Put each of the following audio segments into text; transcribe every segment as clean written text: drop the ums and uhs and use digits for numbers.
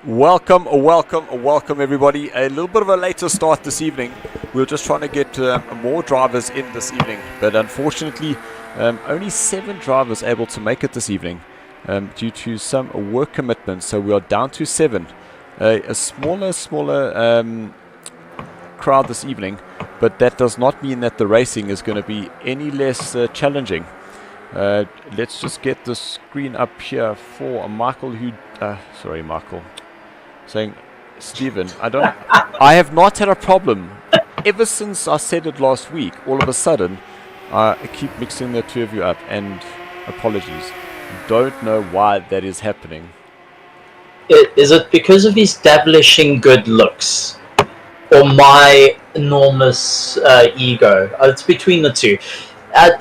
Welcome everybody. A little bit of a later start this evening. We were just trying to get more drivers in this evening, but unfortunately only 7 drivers able to make it this evening due to some work commitments. So we are down to 7. A smaller crowd this evening, but that does not mean that the racing is going to be any less challenging. Let's just get the screen up here for Michael Michael saying, Stephen, I have not had a problem ever since I said it last week. All of a sudden I keep mixing the two of you up, and apologies, don't know why that is happening. Is it because of his establishing good looks or my enormous ego? It's between the two.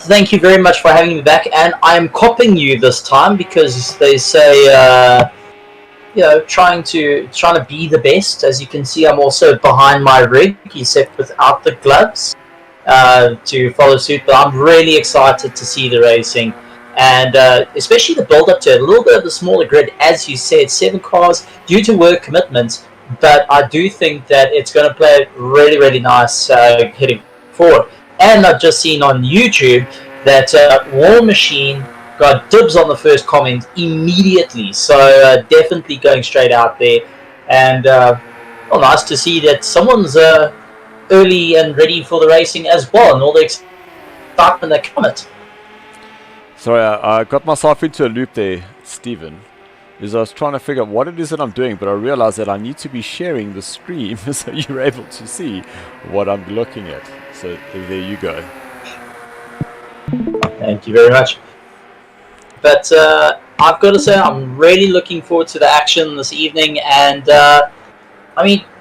Thank you very much for having me back, and I'm copying you this time because they say trying to be the best. As you can see, I'm also behind my rig, except without the gloves to follow suit. But I'm really excited to see the racing, and especially the build up to it. A little bit of the smaller grid, as you said, 7 cars due to work commitments. But I do think that it's going to play really, really nice heading forward. And I've just seen on YouTube that War Machine got dibs on the first comment immediately. So definitely going straight out there. And nice to see that someone's early and ready for the racing as well, and all the excitement that comes. Sorry, I got myself into a loop there, Stephen. I was trying to figure out what it is that I'm doing, but I realized that I need to be sharing the screen so you're able to see what I'm looking at. So there you go. Thank you very much. But I've got to say, I'm really looking forward to the action this evening. And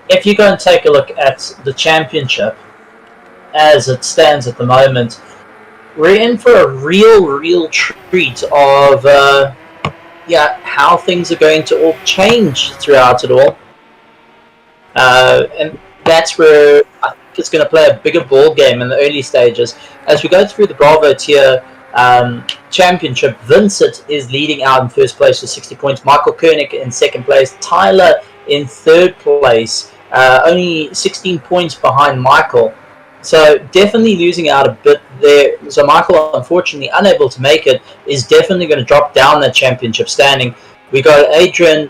if you go and take a look at the championship as it stands at the moment, we're in for a real treat of how things are going to all change throughout it all. And that's where I think it's going to play a bigger ball game in the early stages. As we go through the Bravo tier championship, Vincent is leading out in first place with 60 points. Michael Koenig in second place. Tyler in third place, only 16 points behind Michael. So definitely losing out a bit there. So Michael, unfortunately unable to make it, is definitely going to drop down that championship standing. We got Adrian,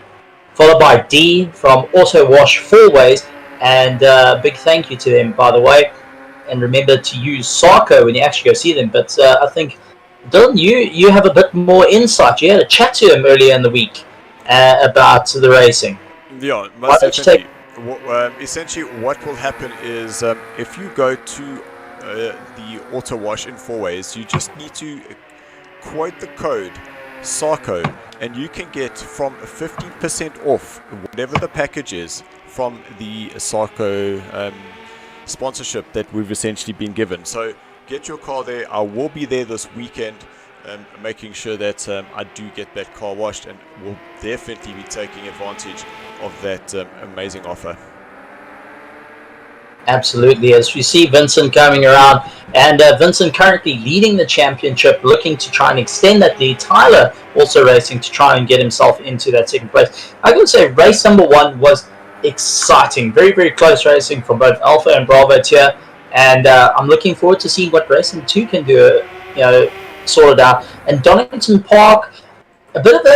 followed by D from Autowash Fourways, and big thank you to them, by the way. And remember to use SARCO when you actually go see them. But I think, Dylan, you have a bit more insight. You had a chat to him earlier in the week about the racing. Yeah, most definitely. Essentially, what will happen is if you go to the Autowash in Fourways, you just need to quote the code SARCO, and you can get from 15% off whatever the package is from the SARCO sponsorship that we've essentially been given. So get your car there. I will be there this weekend, making sure that I do get that car washed, and will definitely be taking advantage of that amazing offer. Absolutely. As we see Vincent coming around, and Vincent currently leading the championship, looking to try and extend that lead. Tyler also racing to try and get himself into that second place. I would say race number 1 was exciting, very, very close racing from both Alpha and Bravo tier, and I'm looking forward to seeing what racing 2 can do, sort it out. And Donington Park, a bit of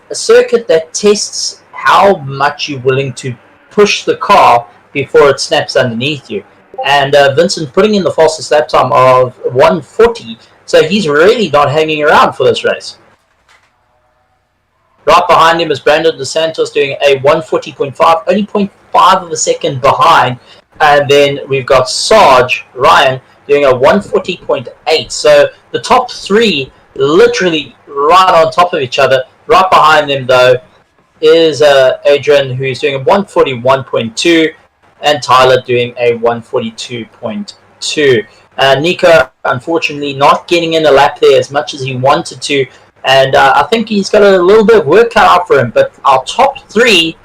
a circuit that tests how much you're willing to push the car before it snaps underneath you. And Vincent putting in the fastest lap time of 1:40, so he's really not hanging around for this race. Right behind him is Brandon DeSantos doing a 1:40.5, only 0.5 of a second behind. And then we've got Sarge Ryan doing a 1:40.8. So the top 3 literally right on top of each other. Right behind them, though, is Adrian, who's doing a 1:41.2, and Tyler doing a 1:42.2. Nico, unfortunately, not getting in a lap there as much as he wanted to, and I think he's got a little bit of work cut out for him. But our top 3,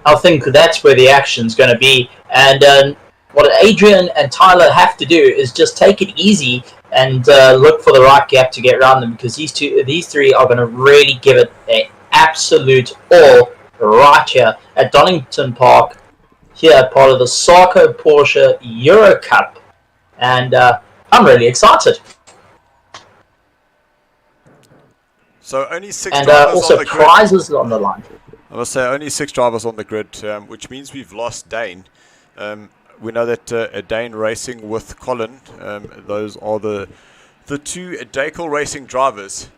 I think that's where the action's going to be. And what Adrian and Tyler have to do is just take it easy and look for the right gap to get around them, because these 3 are going to really give it an absolute all right here at Donington Park, here part of the SARCO Porsche Euro Cup, and I'm really excited. So only 6 and drivers also on the prizes grid. on the line. I must say only 6 drivers on the grid, which means we've lost Dane. We know that Dane racing with Colin, those are the 2 Dakel racing drivers.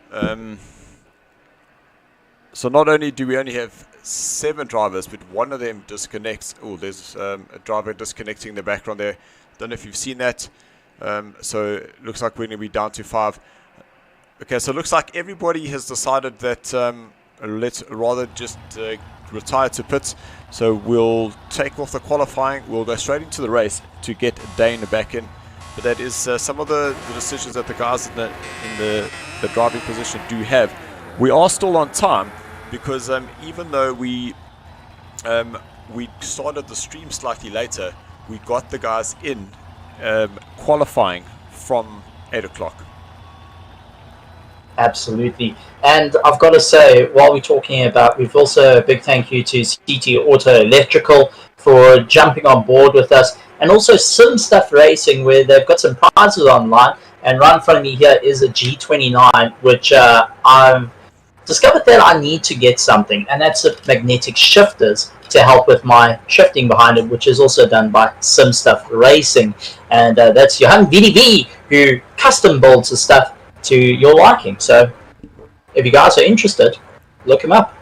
So not only do we only have 7 drivers, but one of them disconnects. Oh, there's a driver disconnecting in the background there. Don't know if you've seen that. So it looks like we're going to be down to 5. Okay, so it looks like everybody has decided that let's rather just retire to pits. So we'll take off the qualifying. We'll go straight into the race to get Dane back in. But that is some of the decisions that the guys in the driving position do have. We are still on time because even though we started the stream slightly later, we got the guys in qualifying from 8 o'clock. Absolutely. And I've got to say, while we're talking about, we've also a big thank you to CT Auto Electrical for jumping on board with us, and also Simstuff Racing, where they've got some prizes online. And right in front of me here is a G29, which I've discovered that I need to get something, and that's a magnetic shifters to help with my shifting behind it, which is also done by Simstuff Racing. And that's JohannVdV, who custom builds the stuff to your liking. So if you guys are interested, look him up.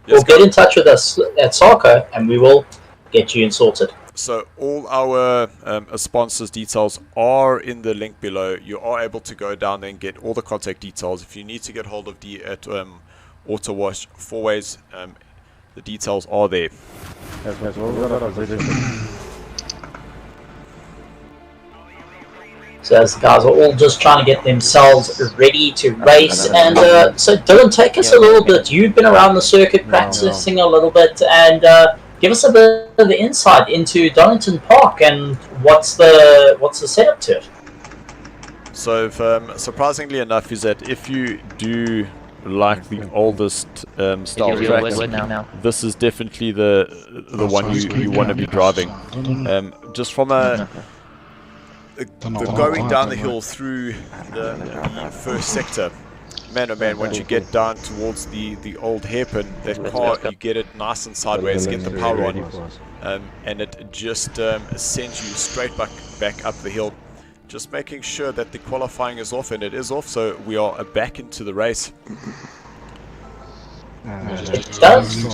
Yes, or get in touch with us at SARCO and we will get you sorted. So all our sponsors' details are in the link below. You are able to go down there and get all the contact details. If you need to get hold of D at Autowash, Fourways, the details are there. So as the guys are all just trying to get themselves ready to race. And so Dylan, take us a little bit. You've been around the circuit practicing a little bit, and give us a bit of the insight into Donington Park and what's the setup to it. So surprisingly enough is that if you do like the oldest style tracks, this is definitely the one you want to be driving. Just from the going down the hill through the first sector, man oh man, once you get down towards the old hairpin, that car, you get it nice and sideways, get the power on, and it just sends you straight back up the hill. Just making sure that the qualifying is off, and it is off, so we are back into the race. It does.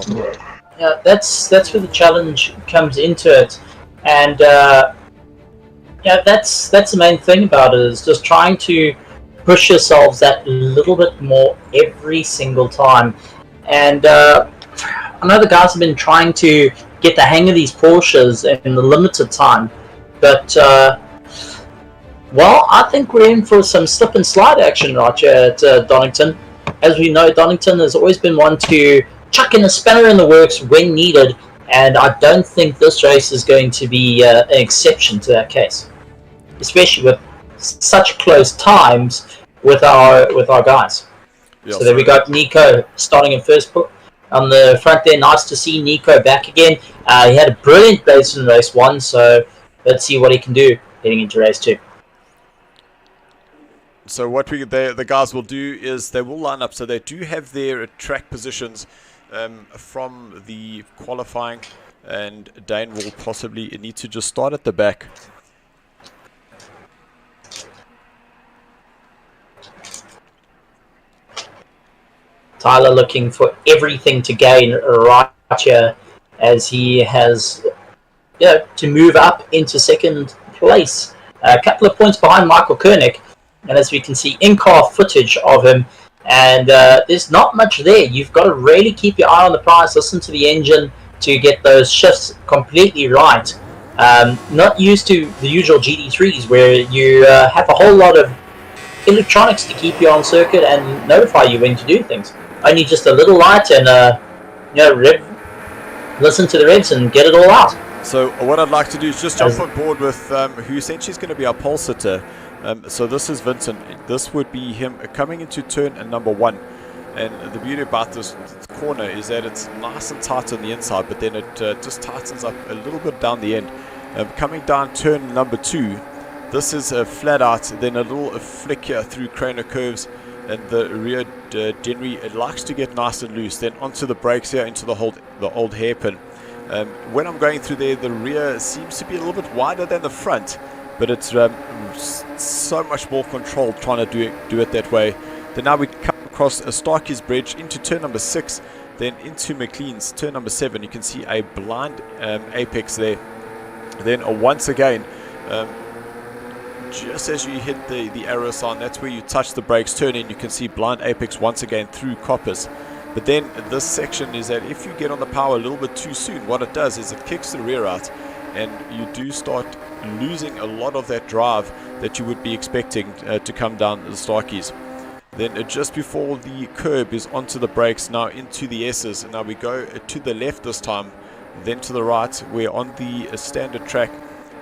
Yeah, that's where the challenge comes into it, and yeah, that's the main thing about it, is just trying to push yourselves that little bit more every single time. And I know the guys have been trying to get the hang of these Porsches in the limited time, but well, I think we're in for some slip and slide action right here at Donington. As we know, Donington has always been one to chuck in a spanner in the works when needed, and I don't think this race is going to be an exception to that case, especially with such close times with our guys. Yeah, so there we got Nico starting in first on the front there. Nice to see Nico back again. He had a brilliant race in race 1, so let's see what he can do heading into race 2. So what the guys will do is they will line up. So they do have their track positions from the qualifying, and Dane will possibly need to just start at the back. Tyler looking for everything to gain right here, as he has to move up into second place. A couple of points behind Michael Koenig. And as we can see in-car footage of him, and there's not much there. You've got to really keep your eye on the prize, listen to the engine to get those shifts completely right. Not used to the usual GT3s where you have a whole lot of electronics to keep you on circuit and notify you when to do things. Only just a little light and listen to the revs and get it all out. So what I'd like to do is just jump on board with who essentially is going to be our pole sitter. So this is Vincent. This would be him coming into turn number 1. And the beauty about this corner is that it's nice and tight on the inside, but then it just tightens up a little bit down the end. Coming down turn number 2, this is a flat out, then a little flick here through Craner curves, and the rear Denry, it likes to get nice and loose. Then onto the brakes here, into the old hairpin. When I'm going through there, the rear seems to be a little bit wider than the front, but it's so much more controlled trying to do it that way. Then now we come across a Starkey's Bridge into turn number 6, then into McLean's turn number 7. You can see a blind apex there. Then once again, just as you hit the arrow sign, that's where you touch the brakes, turn in, you can see blind apex once again through Coppers. But then this section is that if you get on the power a little bit too soon, what it does is it kicks the rear out, and you do start losing a lot of that drive that you would be expecting to come down the Starkeys. Then just before the curb is onto the brakes, now into the S's. Now we go to the left this time, then to the right. Where on the standard track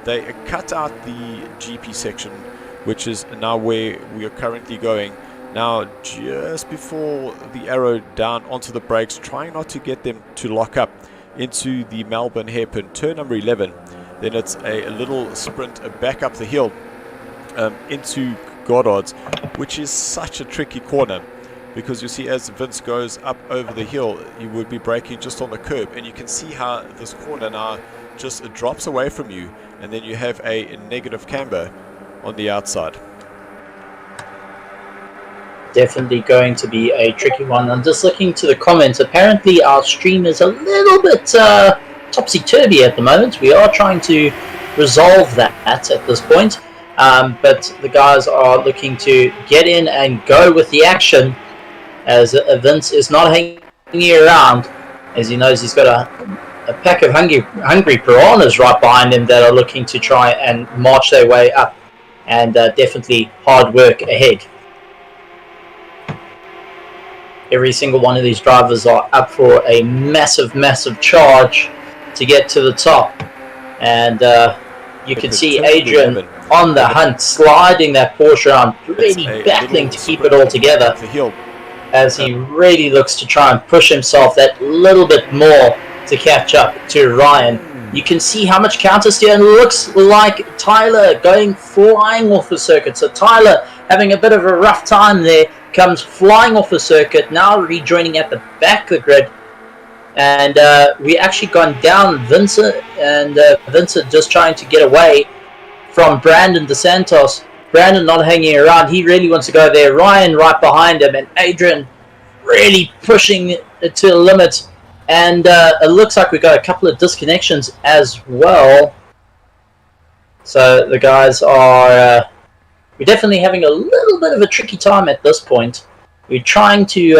they cut out the GP section, which is now where we are currently going. Now just before the arrow down onto the brakes, trying not to get them to lock up into the Melbourne hairpin, turn number 11. Then it's a little sprint back up the hill into Goddard's, which is such a tricky corner, because you see as Vince goes up over the hill, he would be braking just on the curb, and you can see how this corner now just drops away from you, and then you have a negative camber on the outside. Definitely going to be a tricky one. I'm just looking to the comments. Apparently our stream is a little bit topsy-turvy at the moment. We are trying to resolve that at this point. But the guys are looking to get in and go with the action, as Vince is not hanging around, as he knows he's got a pack of hungry piranhas right behind him that are looking to try and march their way up, and definitely hard work ahead. Every single one of these drivers are up for a massive charge to get to the top, and you can see Adrian on the hunt, sliding that Porsche around, really battling to keep it all together, as he really looks to try and push himself that little bit more to catch up to Ryan. You can see how much counter steer, and looks like Tyler going flying off the circuit. So Tyler having a bit of a rough time there, comes flying off the circuit, now rejoining at the back of the grid. And we actually gone down Vincent, and Vincent just trying to get away from Brandon DeSantos. Brandon not hanging around, he really wants to go there. Ryan right behind him, and Adrian really pushing it to the limit. And it looks like we got a couple of disconnections as well. So the guys are we're definitely having a little bit of a tricky time at this point. We're trying to